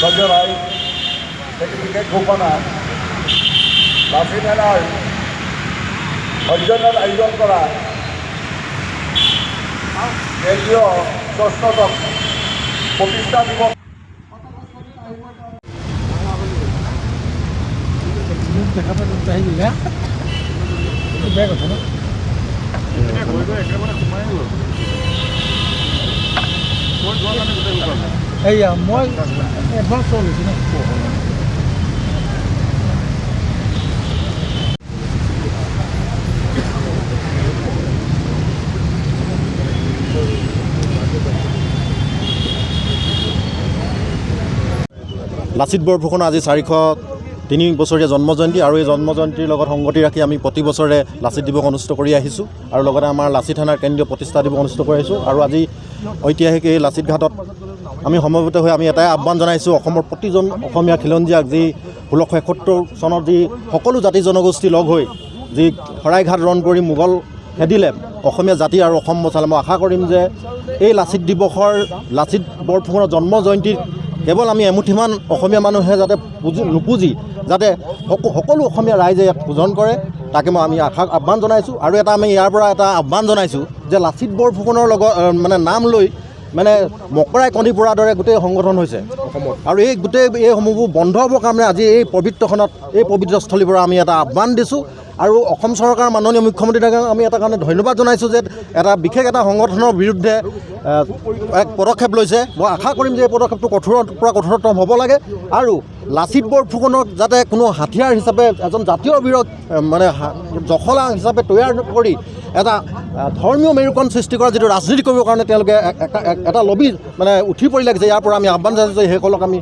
Sanjay Rai, certificate ঘোষণা লাচি থানাৰ সৌজন্যত আয়োজন কৰা কেন্দ্ৰীয় ষষ্ঠতম প্ৰতিষ্ঠা দিবস এইয়া মই এডভান্স লৈছোঁ ন লাচিত বৰফুকনৰ আজি 403 বছৰীয়া জন্মজয়ন্তী আৰু এই জন্মজয়ন্তীৰ লগত সংগতি ৰাখি আমি প্ৰতি বছৰে লাচিত দিৱস অনুষ্ঠিত কৰি আহিছোঁ আৰু লগতে আমাৰ লাচিত থানাৰ কেন্দ্ৰীয় প্ৰতিষ্ঠা দিৱস অনুষ্ঠিত কৰি আহিছোঁ আৰু আজি ঐতিহাসিক এই লাচিত ঘাটত আমি সমবেত হৈ আমি এটাই আহ্বান জনাইছোঁ অসমৰ প্ৰতিজন অসমীয়া খিলঞ্জীয়াক যি 1671 চনত যি সকলো জাতি জনগোষ্ঠী লগ হৈ যি শৰাইঘাট ৰণ কৰি মোগল খেদিলে অসমীয়া জাতি আৰু অসম বচালে মই আশা কৰিম যে এই লাচিত দিৱসৰ লাচিত বৰফুকনৰ জন্ম জয়ন্তীত কেৱল আমি এমুঠিমান অসমীয়া মানুহে যাতে নুপুজি যাতে সকলো অসমীয়া ৰাইজে ইয়াক পূজন কৰে তাকে মই আমি আহ্বান জনাইছোঁ আৰু এটা আমি ইয়াৰ পৰা এটা আহ্বান জনাইছোঁ যে লাচিত বৰফুকনৰ লগত মানে নাম লৈ মানে মকৰাই কণী পৰাৰ দৰে গোটেই সংগঠন হৈছে অসমত আৰু এই গোটেই এইসমূহবোৰ বন্ধ হ'বৰ কাৰণে আজি এই পবিত্ৰখনত এই পবিত্ৰস্থলীৰ পৰা আমি এটা আহ্বান দিছোঁ আৰু অসম চৰকাৰৰ মাননীয় মুখ্যমন্ত্ৰীক আমি এটা কাৰণে ধন্যবাদ জনাইছোঁ যে এটা বিশেষ এটা সংগঠনৰ বিৰুদ্ধে এক পদক্ষেপ লৈছে মই আশা কৰিম যে এই পদক্ষেপটো কঠোৰৰ পৰা কঠোৰতম হ'ব লাগে আৰু লাচিত বৰফুকনক যাতে কোনো হাথিয়াৰ হিচাপে এজন জাতীয় বীৰক মানে জখলা হিচাপে তৈয়াৰ কৰি এটা ধৰ্মীয় মেৰুকৰণ সৃষ্টি কৰা যিটো ৰাজনীতি কৰিবৰ কাৰণে তেওঁলোকে এটা লবি মানে উঠি পৰি লাগিছে ইয়াৰ পৰা আমি আহ্বান জনাইছোঁ যে সেইসকলক আমি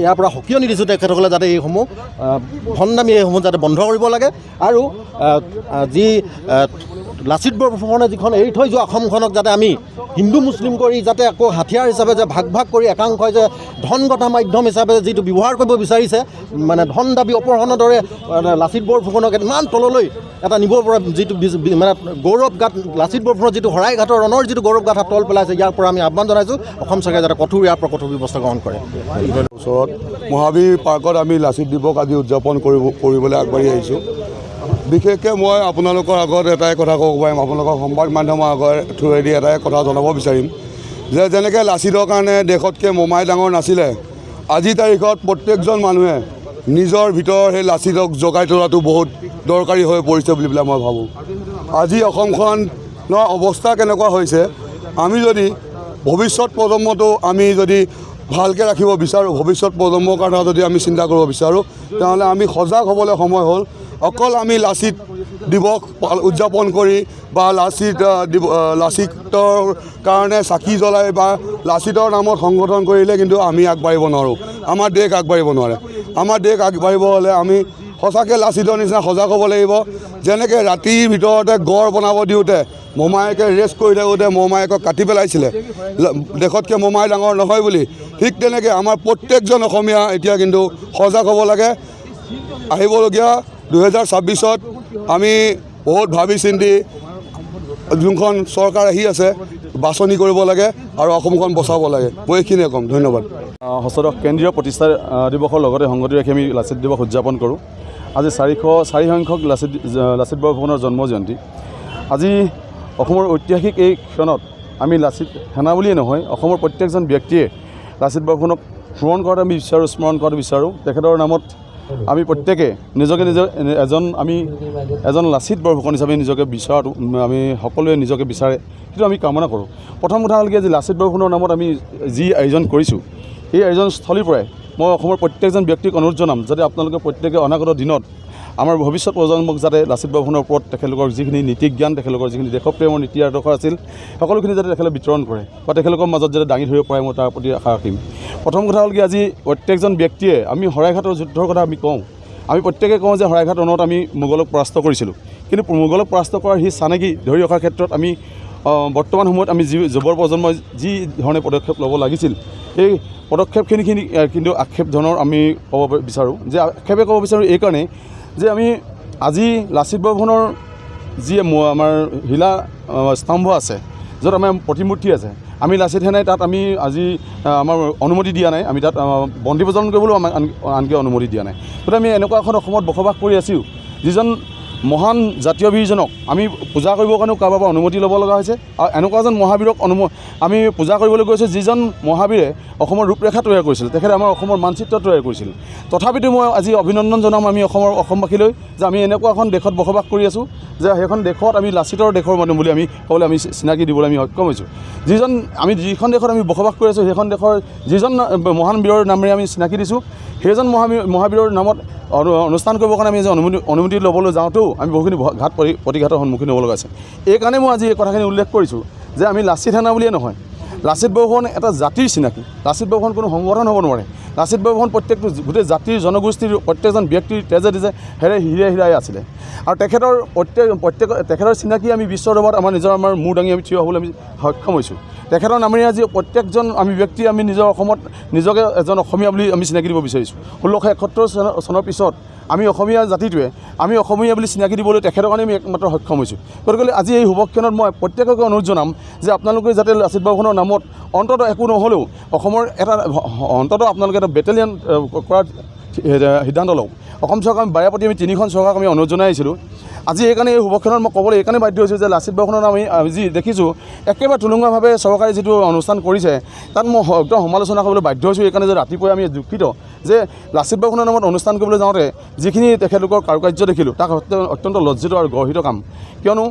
ইয়াৰ পৰা সকিয়নি দিছোঁ তেখেতসকলে যাতে এইসমূহ ভণ্ডামি এইসমূহ যাতে বন্ধ কৰিব লাগে আৰু যি লাচিত বৰফুকনে যিখন এৰি থৈ যোৱা অসমখনক যাতে আমি হিন্দু মুছলিম কৰি যাতে আকৌ হাথিয়াৰ হিচাপে যে ভাগ ভাগ কৰি একাংশই যে ধন গতা মাধ্যম হিচাপে যিটো ব্যৱহাৰ কৰিব বিচাৰিছে মানে ধন দাবী অপহৰণৰ দৰে লাচিত বৰফুকনক ইমান তললৈ এটা নিব পৰা যিটো মানে গৌৰৱ গাঁত লাচিত বৰফুকনৰ যিটো শৰাইঘাটৰ ৰণৰ যিটো গৌৰৱ গাঁথা তল পেলাইছে ইয়াৰ পৰা আমি আহ্বান জনাইছোঁ অসম চৰকাৰে যাতে ইয়াৰ পৰা কঠোৰ ব্যৱস্থা গ্ৰহণ কৰে ওচৰত মহাবীৰ পাৰ্কত আমি লাচিত দিৱস আজি উদযাপন কৰিবলৈ আগবাঢ়ি আহিছোঁ বিশেষকৈ মই আপোনালোকৰ আগত এটাই কথা ক'ব পাৰিম আপোনালোকৰ সংবাদ মাধ্যমৰ আগৰ থ্ৰুৱেদি এটাই কথা জনাব বিচাৰিম যে যেনেকৈ লাচিতৰ কাৰণে দেশতকৈ মোমাই ডাঙৰ নাছিলে আজিৰ তাৰিখত প্ৰত্যেকজন মানুহে নিজৰ ভিতৰৰ সেই লাচিতক জগাই তোলাটো বহুত দৰকাৰী হৈ পৰিছে বুলি পেলাই মই ভাবোঁ আজি অসমখনৰ অৱস্থা কেনেকুৱা হৈছে আমি যদি ভৱিষ্যত প্ৰজন্মটো আমি যদি ভালকৈ ৰাখিব বিচাৰোঁ ভৱিষ্যত প্ৰজন্মৰ কাৰণে যদি আমি চিন্তা কৰিব বিচাৰোঁ তেতিয়াহ'লে আমি সজাগ হ'বলৈ সময় হ'ল অকল আমি লাচিত দিৱস উদযাপন কৰি বা লাচিতৰ কাৰণে চাকি জ্বলাই বা লাচিতৰ নামত সংগঠন কৰিলে কিন্তু আমি আগবাঢ়িব নোৱাৰোঁ আমাৰ দেশ আগবাঢ়িব নোৱাৰে আমাৰ দেশ আগবাঢ়িব হ'লে আমি সঁচাকৈ লাচিতৰ নিচিনা সজাগ হ'ব লাগিব যেনেকৈ ৰাতিৰ ভিতৰতে গড় বনাব দিওঁতে মোমায়েকে ৰেষ্ট কৰি থাকোঁতে মোমায়েকক কাটি পেলাইছিলে দেশতকৈ মোমাই ডাঙৰ নহয় বুলি ঠিক তেনেকৈ আমাৰ প্ৰত্যেকজন অসমীয়া এতিয়া কিন্তু সজাগ হ'ব লাগে আহিবলগীয়া 2026ত আমি বহুত ভাবি চিন্তি যোনখন চৰকাৰ আহি আছে বাছনি কৰিব লাগে আৰু অসমখন বচাব লাগে মই এইখিনিয়ে ক'ম ধন্যবাদ ষষ্ঠদশ কেন্দ্ৰীয় প্ৰতিষ্ঠা দিৱসৰ লগতে সংগতি ৰাখি আমি লাচিত দিৱস উদযাপন কৰোঁ আজি 404 সংখ্যক লাচিত বৰফুকনৰ জন্ম জয়ন্তী আজি অসমৰ ঐতিহাসিক এই ক্ষণত আমি লাচিত সেনা বুলিয়ে নহয় অসমৰ প্ৰত্যেকজন ব্যক্তিয়ে লাচিত বৰফুকনক স্মৰণ কৰাটো আমি বিচাৰোঁ স্মৰণ কৰাটো বিচাৰোঁ তেখেতৰ নামত আমি প্ৰত্যেকে নিজকে এজন লাচিত বৰফুকন হিচাপে নিজকে বিচৰাটো আমি সকলোৱে নিজকে বিচাৰে সেইটো আমি কামনা কৰোঁ প্ৰথম কথা হ'ল কি যে লাচিত বৰফুকনৰ নামত আমি যি আয়োজন কৰিছোঁ এই আয়োজনস্থলীৰ পৰাই মই অসমৰ প্ৰত্যেকজন ব্যক্তিক অনুৰোধ জনাম যাতে আপোনালোকে প্ৰত্যেকে অনাগত দিনত আমাৰ ভৱিষ্যত প্ৰজন্মক যাতে লাচিত বৰফুকনৰ ওপৰত তেখেতলোকৰ যিখিনি নীতি জ্ঞান, তেখেতলোকৰ যিখিনি দেশপ্ৰেমৰ নীতি আদৰ্শ আছিল, সকলোখিনি যাতে তেখেতলোকে বিতৰণ কৰে বা তেখেতলোকৰ মাজত যাতে দাঙি ধৰিব পাৰে, মই তাৰ প্ৰতি আশা ৰাখিম। প্ৰথম কথা হ'ল কি, আজি প্ৰত্যেকজন ব্যক্তিয়ে আমি শৰাইঘাটৰ যুদ্ধৰ কথা আমি কওঁ, আমি প্ৰত্যেকে কওঁ যে শৰাইঘাট ৰণত আমি মোগলক পৰাস্ত কৰিছিলোঁ, কিন্তু মোগলক পৰাস্ত কৰাৰ সেই চানেকি ধৰি ৰখাৰ ক্ষেত্ৰত আমি বৰ্তমান সময়ত আমি যি যুৱ প্ৰজন্মই যি ধৰণে পদক্ষেপ ল'ব লাগিছিল, সেই পদক্ষেপখিনি কিন্তু আক্ষেপ ধৰণৰ আমি ক'ব বিচাৰোঁ। যে আক্ষেপে ক'ব বিচাৰোঁ এইকাৰণেই যে আমি আজি লাচিত বৰফুকনৰ যি আমাৰ শিলা স্তম্ভ আছে, য'ত আমাৰ প্ৰতিমূৰ্তি আছে, আমি লাচিত সেনাই তাত আমি আজি আমাৰ অনুমতি দিয়া নাই, আমি তাত বন্তি প্ৰজ্বলন কৰিবলৈও আমাক আনকি অনুমতি দিয়া নাই। গতিকে আমি এনেকুৱা এখন অসমত বসবাস কৰি আছোঁ, যিজন মহান জাতীয় বীৰজনক আমি পূজা কৰিবৰ কাৰণেও কাৰোবাৰ পৰা অনুমতি ল'ব লগা হৈছে। আৰু এনেকুৱা এজন মহাবীৰক আমি পূজা কৰিবলৈ গৈছোঁ, যিজন মহাবীৰে অসমৰ ৰূপৰেখা তৈয়াৰ কৰিছিল, তেখেতে আমাৰ অসমৰ মানচিত্ৰ তৈয়াৰ কৰিছিল। তথাপিতো মই আজি অভিনন্দন জনাম আমি অসমবাসীলৈ যে আমি এনেকুৱা এখন দেশত বসবাস কৰি আছোঁ, যে সেইখন দেশত আমি লাচিতৰ দেশৰ মানুহ বুলি আমি ক'বলৈ আমি চিনাকি দিবলৈ আমি সক্ষম হৈছোঁ। যিখন দেশত আমি বসবাস কৰি আছোঁ, সেইখন দেশৰ যিজন মহান বীৰৰ নামেৰে আমি চিনাকি দিছোঁ, সেইজন মহাবীৰৰ নামত অনুষ্ঠান কৰিবৰ কাৰণে আমি যে অনুমতি ল'বলৈ যাওঁতেও আমি বহুখিনি ঘাত প্ৰতিঘাতৰ সন্মুখীন হ'ব লগা আছে। এইকাৰণে মই আজি এই কথাখিনি উল্লেখ কৰিছোঁ যে আমি লাচিত সেনা বুলিয়ে নহয়, লাচিত বৰফুকন এটা জাতিৰ চিনাকি। লাচিত বৰফুকন কোনো সংগঠন হ'ব নোৱাৰে। লাচিত বৰফুকন প্ৰত্যেকটো গোটেই জাতিৰ জনগোষ্ঠীৰ প্ৰত্যেকজন ব্যক্তিৰ তেজে হিৰাই আছিলে। আৰু তেখেতৰ চিনাকি আমি বিশ্বৰ দৰবাৰত আমাৰ মূৰ দাঙি আমি থিয় হ'বলৈ আমি সক্ষম হৈছোঁ। তেখেতৰ নামেৰে আজি প্ৰত্যেকজন আমি ব্যক্তি আমি নিজৰ অসমত নিজকে এজন অসমীয়া বুলি আমি চিনাকি দিব বিচাৰিছোঁ। 1671 চনৰ পিছত আমি অসমীয়া জাতিটোৱে আমি অসমীয়া বুলি চিনাকি দিবলৈ তেখেতৰ কাৰণে আমি একমাত্ৰ সক্ষম হৈছোঁ। গতিকে আজি এই শুভক্ষণত মই প্ৰত্যেককে অনুৰোধ জনাম যে আপোনালোকে যাতে লাচিত বৰফুকনৰ নামত অন্ততঃ একো নহ'লেও অসমৰ অন্ততঃ আপোনালোকে এটা বেটেলিয়ান কৰাৰ সিদ্ধান্ত লওক। অসম চৰকাৰ বাৰে প্ৰতি আমি 3খন চৰকাৰক আমি অনুৰোধ জনাই আহিছিলোঁ। আজি এইকাৰণে এই শুভক্ষণত মই ক'বলৈ এইকাৰণে বাধ্য হৈছোঁ যে লাচিত বৰফুকনৰ আমি যি দেখিছোঁ একেবাৰে তুলুঙাভাৱে চৰকাৰে যিটো অনুষ্ঠান কৰিছে, তাত মই একদম সমালোচনা কৰিবলৈ বাধ্য হৈছোঁ। এইকাৰণে যে ৰাতিপুৱাই আমি দুঃখিত যে লাচিত বৰফুকনৰ নামত অনুষ্ঠান কৰিবলৈ যাওঁতে যিখিনি তেখেতলোকৰ কাৰুকাৰ্য দেখিলোঁ, তাক অত্যন্ত লজ্জিত আৰু গৰ্হিত কাম। কিয়নো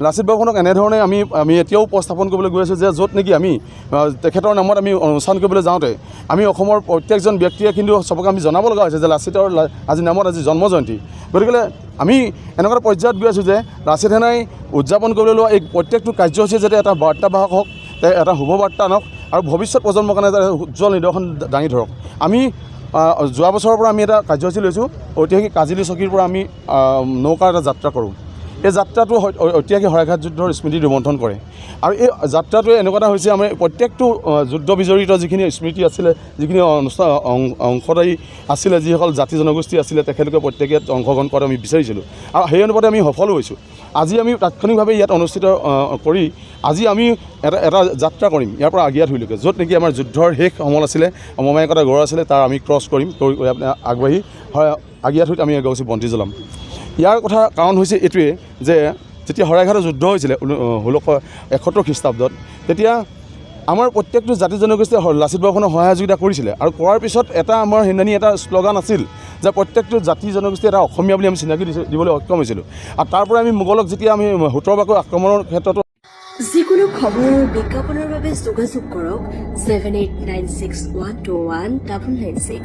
লাচিত বৰফুকনক এনেধৰণে আমি এতিয়াও উপস্থাপন কৰিবলৈ গৈ আছোঁ যে য'ত নেকি আমি তেখেতৰ নামত আমি অনুষ্ঠান কৰিবলৈ যাওঁতে আমি অসমৰ প্ৰত্যেকজন ব্যক্তিয়ে কিন্তু চবকে আমি জনাব লগা হৈছে যে লাচিতৰ আজি নামত আজি জন্ম জয়ন্তী। গতিকে আমি এনেকুৱা পৰ্যায়ত গৈ আছোঁ যে লাচিত সেনাই উদযাপন কৰিবলৈ লোৱা এই প্ৰত্যেকটো কাৰ্যসূচী যাতে এটা বাৰ্তাবাহক হওক, এটা শুভ বাৰ্তা আনক আৰু ভৱিষ্যত প্ৰজন্মৰ কাৰণে এটা উজ্জ্বল নিদৰ্শন দাঙি ধৰক। আমি যোৱা বছৰৰ পৰা আমি এটা কাৰ্যসূচী লৈছোঁ, ঐতিহাসিক কাজিলী চকীৰ পৰা আমি নৌকাৰ এটা যাত্ৰা কৰোঁ। এই যাত্ৰাটো ঐতিহাসিক শৰাইঘাট যুদ্ধৰ স্মৃতি ৰোমন্থন কৰে। আৰু এই যাত্ৰাটোৱে এনেকুৱা এটা হৈছে আমি প্ৰত্যেকটো যুদ্ধ বিজড়িত যিখিনি স্মৃতি আছিলে, যিখিনি অংশদায়ী আছিলে, যিসকল জাতি জনগোষ্ঠী আছিলে, তেখেতলোকে প্ৰত্যেকে অংশগ্ৰহণ কৰাটো আমি বিচাৰিছিলোঁ আৰু সেই অনুপাতে আমি সফলো হৈছোঁ। আজি আমি তাৎক্ষণিকভাৱে ইয়াত অনুষ্ঠিত কৰি আজি আমি এটা যাত্ৰা কৰিম ইয়াৰ পৰা আগিয়াধুৰিলৈকে, য'ত নেকি আমাৰ যুদ্ধৰ শেষ সমল আছিলে, মমায়িকতা গড় আছিলে, তাৰ আমি ক্ৰছ কৰিম, আগবাঢ়ি আগিয়াধুৰিত আমি এগছি বন্তি জ্বলাম। ইয়াৰ কথা কাৰণ হৈছে এইটোৱে যে যেতিয়া শৰাইঘাটৰ যুদ্ধ হৈছিলে 1671 খ্ৰীষ্টাব্দত, তেতিয়া আমাৰ প্ৰত্যেকটো জাতি জনগোষ্ঠীয়ে লাচিত বৰফুকনক সহযোগিতা কৰিছিলে। আৰু কৰাৰ পিছত আমাৰ সেইদিনানি এটা শ্লোগান আছিল যে প্ৰত্যেকটো জাতি জনগোষ্ঠী এটা অসমীয়া বুলি আমি চিনাকি দিবলৈ সক্ষম হৈছিলোঁ। আৰু তাৰ পৰা আমি মোগলক যেতিয়া আমি 17 বাকৈ আক্ৰমণৰ ক্ষেত্ৰতো যিকোনো খবৰ বিজ্ঞাপনৰ বাবে যোগাযোগ কৰক 7896121996।